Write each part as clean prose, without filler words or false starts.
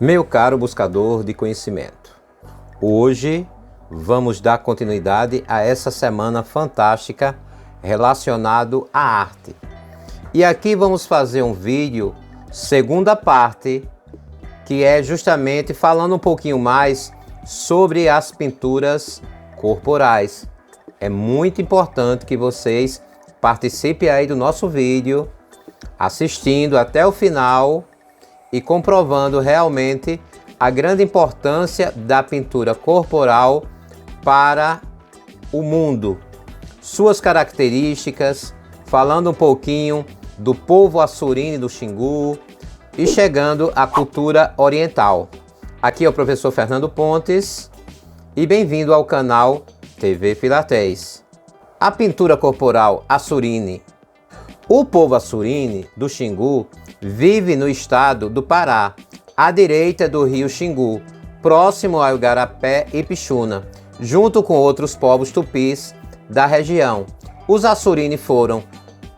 Meu caro buscador de conhecimento, hoje vamos dar continuidade a essa semana fantástica relacionado à arte. E aqui vamos fazer um vídeo, segunda parte, que é justamente falando um pouquinho mais sobre as pinturas corporais. É muito importante que vocês participem aí do nosso vídeo, assistindo até o final e comprovando realmente a grande importância da pintura corporal para o mundo. Suas características, falando um pouquinho do povo assurini do Xingu e chegando à cultura oriental. Aqui é o professor Fernando Pontes e bem-vindo ao canal TV Pilatéis. A pintura corporal assurini. O povo assurini do Xingu vive no estado do Pará, à direita do rio Xingu, próximo ao Igarapé e Pixuna, junto com outros povos tupis da região. Os assurini foram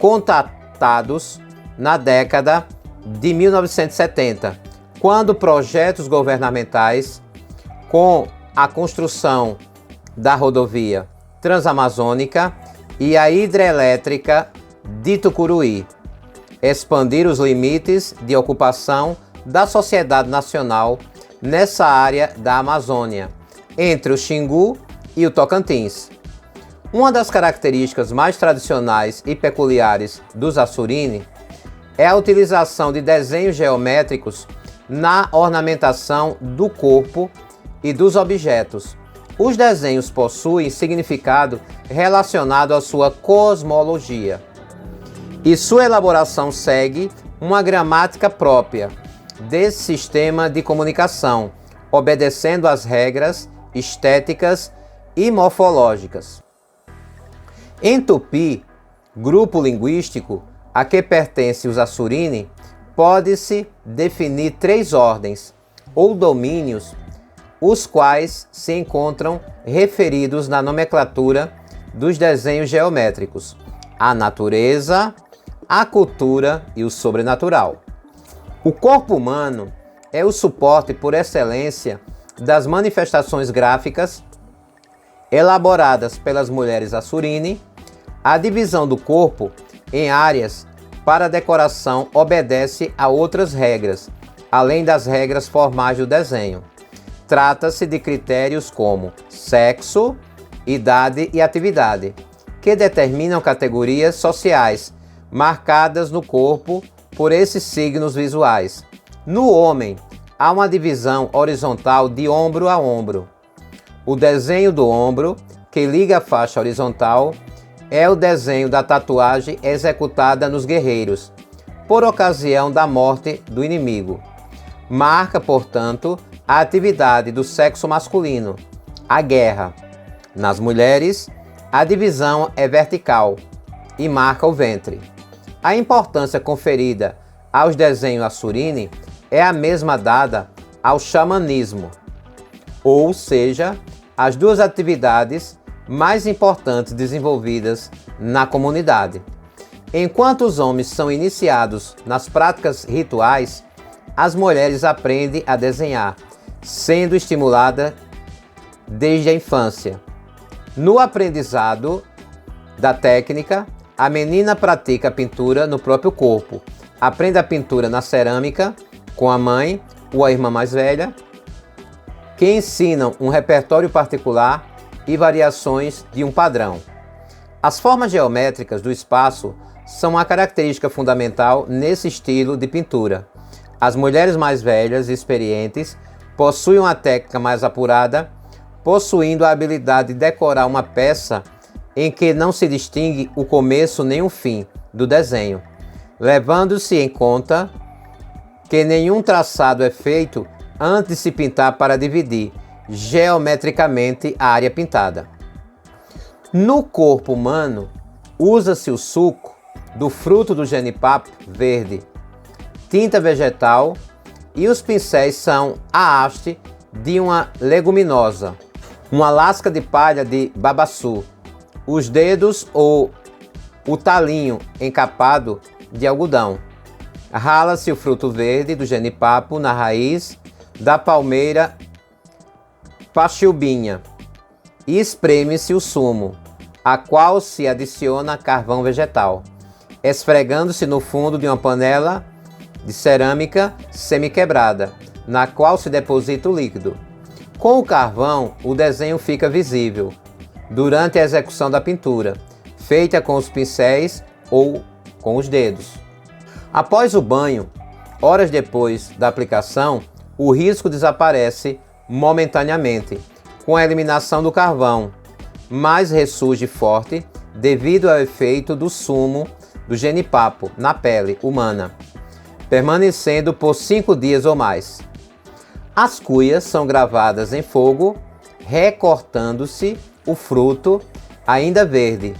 contatados na década de 1970, quando projetos governamentais, com a construção da rodovia Transamazônica e a hidrelétrica de Tucuruí, expandir os limites de ocupação da sociedade nacional nessa área da Amazônia, entre o Xingu e o Tocantins. Uma das características mais tradicionais e peculiares dos assurini é a utilização de desenhos geométricos na ornamentação do corpo e dos objetos. Os desenhos possuem significado relacionado à sua cosmologia, e sua elaboração segue uma gramática própria desse sistema de comunicação, obedecendo às regras estéticas e morfológicas. Em Tupi, grupo linguístico a que pertencem os assurini, pode-se definir três ordens ou domínios, os quais se encontram referidos na nomenclatura dos desenhos geométricos: a natureza, a cultura e o sobrenatural. O corpo humano é o suporte por excelência das manifestações gráficas elaboradas pelas mulheres assurini. A divisão do corpo em áreas para decoração obedece a outras regras, além das regras formais do desenho. Trata-se de critérios como sexo, idade e atividade, que determinam categorias sociais marcadas no corpo por esses signos visuais. No homem, há uma divisão horizontal de ombro a ombro. O desenho do ombro, que liga a faixa horizontal, é o desenho da tatuagem executada nos guerreiros, por ocasião da morte do inimigo. Marca, portanto, a atividade do sexo masculino, a guerra. Nas mulheres, a divisão é vertical e marca o ventre. A importância conferida aos desenhos assurini é a mesma dada ao xamanismo, ou seja, as duas atividades mais importantes desenvolvidas na comunidade. Enquanto os homens são iniciados nas práticas rituais, as mulheres aprendem a desenhar, sendo estimulada desde a infância. No aprendizado da técnica, a menina pratica a pintura no próprio corpo, aprende a pintura na cerâmica com a mãe ou a irmã mais velha, que ensinam um repertório particular e variações de um padrão. As formas geométricas do espaço são uma característica fundamental nesse estilo de pintura. As mulheres mais velhas e experientes possuem uma técnica mais apurada, possuindo a habilidade de decorar uma peça em que não se distingue o começo nem o fim do desenho, levando-se em conta que nenhum traçado é feito antes de se pintar para dividir geometricamente a área pintada. No corpo humano, usa-se o suco do fruto do jenipapo verde, tinta vegetal, e os pincéis são a haste de uma leguminosa, uma lasca de palha de babaçu, os dedos ou o talinho encapado de algodão. Rala-se o fruto verde do jenipapo na raiz da palmeira pachilbinha e espreme-se o sumo, a qual se adiciona carvão vegetal, esfregando-se no fundo de uma panela de cerâmica semi-quebrada, na qual se deposita o líquido. Com o carvão, o desenho fica visível durante a execução da pintura, feita com os pincéis ou com os dedos. Após o banho, horas depois da aplicação, o risco desaparece momentaneamente, com a eliminação do carvão, mas ressurge forte devido ao efeito do sumo do jenipapo na pele humana, permanecendo por 5 dias ou mais. As cuias são gravadas em fogo, recortando-se o fruto ainda verde,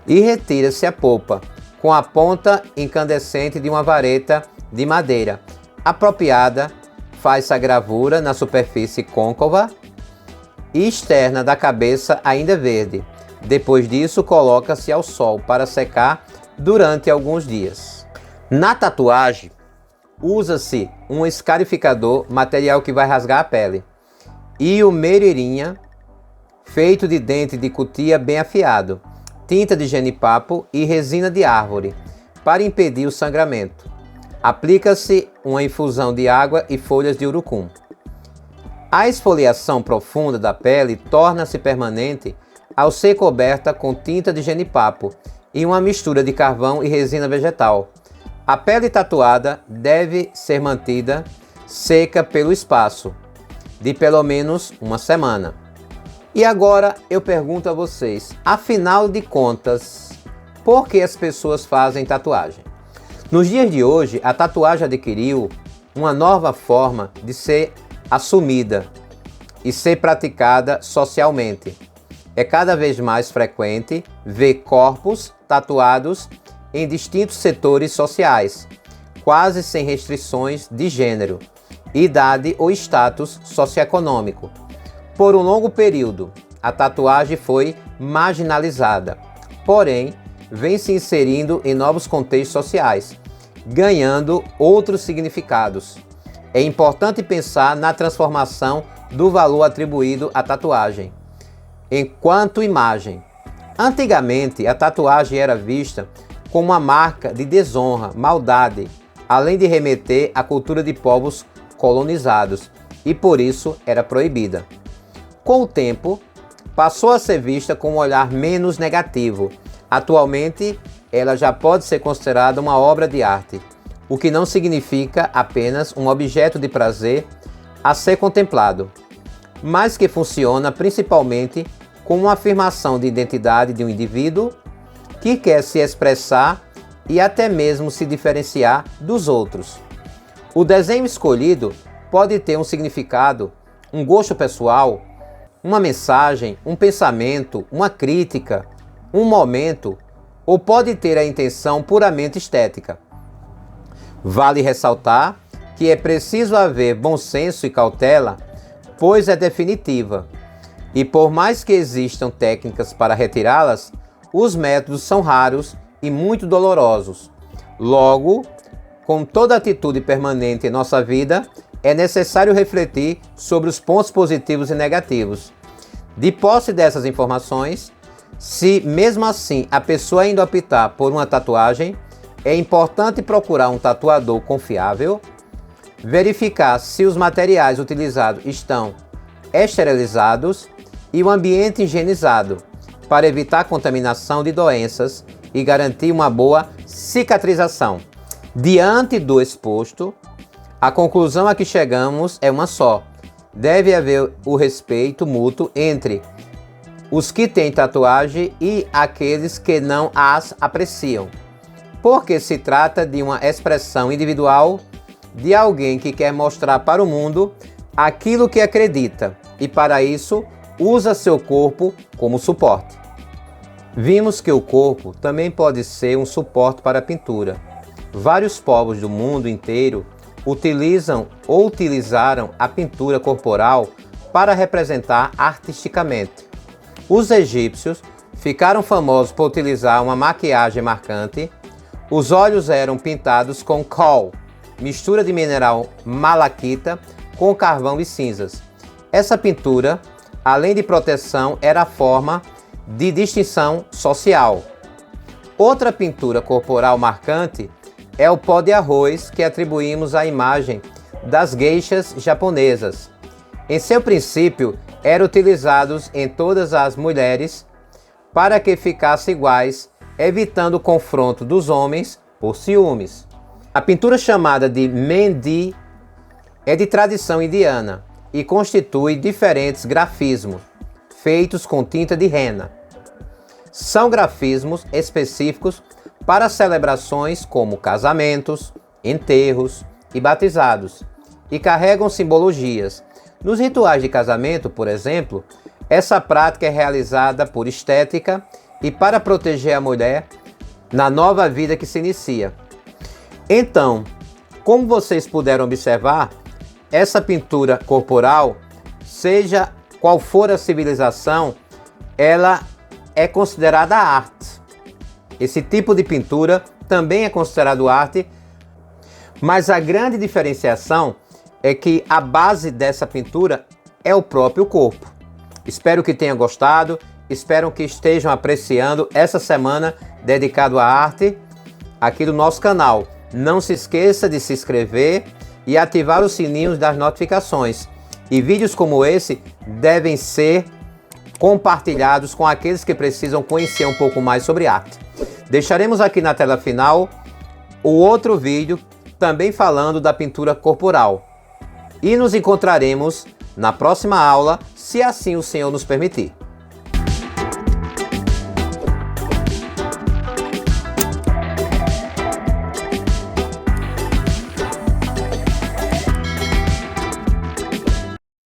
e retira-se a polpa com a ponta incandescente de uma vareta de madeira apropriada. Faz-se a gravura na superfície côncava e externa da cabeça ainda verde. Depois disso, coloca-se ao sol para secar durante alguns dias. Na tatuagem, usa-se um escarificador, material que vai rasgar a pele, e o meireirinha, feito de dente de cutia bem afiado, tinta de jenipapo e resina de árvore, para impedir o sangramento. Aplica-se uma infusão de água e folhas de urucum. A esfoliação profunda da pele torna-se permanente ao ser coberta com tinta de jenipapo e uma mistura de carvão e resina vegetal. A pele tatuada deve ser mantida seca pelo espaço de pelo menos uma semana. E agora eu pergunto a vocês, afinal de contas, por que as pessoas fazem tatuagem? Nos dias de hoje, a tatuagem adquiriu uma nova forma de ser assumida e ser praticada socialmente. É cada vez mais frequente ver corpos tatuados em distintos setores sociais, quase sem restrições de gênero, idade ou status socioeconômico. Por um longo período, a tatuagem foi marginalizada, porém, vem se inserindo em novos contextos sociais, ganhando outros significados. É importante pensar na transformação do valor atribuído à tatuagem enquanto imagem. Antigamente, a tatuagem era vista como uma marca de desonra, maldade, além de remeter à cultura de povos colonizados, e por isso era proibida. Com o tempo, passou a ser vista com um olhar menos negativo. Atualmente, ela já pode ser considerada uma obra de arte, o que não significa apenas um objeto de prazer a ser contemplado, mas que funciona principalmente como uma afirmação de identidade de um indivíduo que quer se expressar e até mesmo se diferenciar dos outros. O desenho escolhido pode ter um significado, um gosto pessoal, uma mensagem, um pensamento, uma crítica, um momento, ou pode ter a intenção puramente estética. Vale ressaltar que é preciso haver bom senso e cautela, pois é definitiva, e por mais que existam técnicas para retirá-las, os métodos são raros e muito dolorosos. Logo, com toda atitude permanente em nossa vida, é necessário refletir sobre os pontos positivos e negativos. De posse dessas informações, se mesmo assim a pessoa ainda optar por uma tatuagem, é importante procurar um tatuador confiável, verificar se os materiais utilizados estão esterilizados e o ambiente higienizado, para evitar contaminação de doenças e garantir uma boa cicatrização. Diante do exposto, a conclusão a que chegamos é uma só. Deve haver o respeito mútuo entre os que têm tatuagem e aqueles que não as apreciam, porque se trata de uma expressão individual de alguém que quer mostrar para o mundo aquilo que acredita e, para isso, usa seu corpo como suporte. Vimos que o corpo também pode ser um suporte para a pintura. Vários povos do mundo inteiro utilizam ou utilizaram a pintura corporal para representar artisticamente. Os egípcios ficaram famosos por utilizar uma maquiagem marcante. Os olhos eram pintados com kohl, mistura de mineral malaquita com carvão e cinzas. Essa pintura, além de proteção, era a forma de distinção social. Outra pintura corporal marcante é o pó de arroz que atribuímos à imagem das geishas japonesas. Em seu princípio, eram utilizados em todas as mulheres para que ficassem iguais, evitando o confronto dos homens por ciúmes. A pintura chamada de Mehndi é de tradição indiana e constitui diferentes grafismos feitos com tinta de henna. São grafismos específicos para celebrações como casamentos, enterros e batizados, e carregam simbologias. Nos rituais de casamento, por exemplo, essa prática é realizada por estética e para proteger a mulher na nova vida que se inicia. Então, como vocês puderam observar, essa pintura corporal, seja qual for a civilização, ela é considerada arte. Esse tipo de pintura também é considerado arte, mas a grande diferenciação é que a base dessa pintura é o próprio corpo. Espero que tenham gostado, espero que estejam apreciando essa semana dedicada à arte aqui do nosso canal. Não se esqueça de se inscrever e ativar os sininhos das notificações. E vídeos como esse devem ser compartilhados com aqueles que precisam conhecer um pouco mais sobre arte. Deixaremos aqui na tela final o outro vídeo também falando da pintura corporal. E nos encontraremos na próxima aula, se assim o Senhor nos permitir.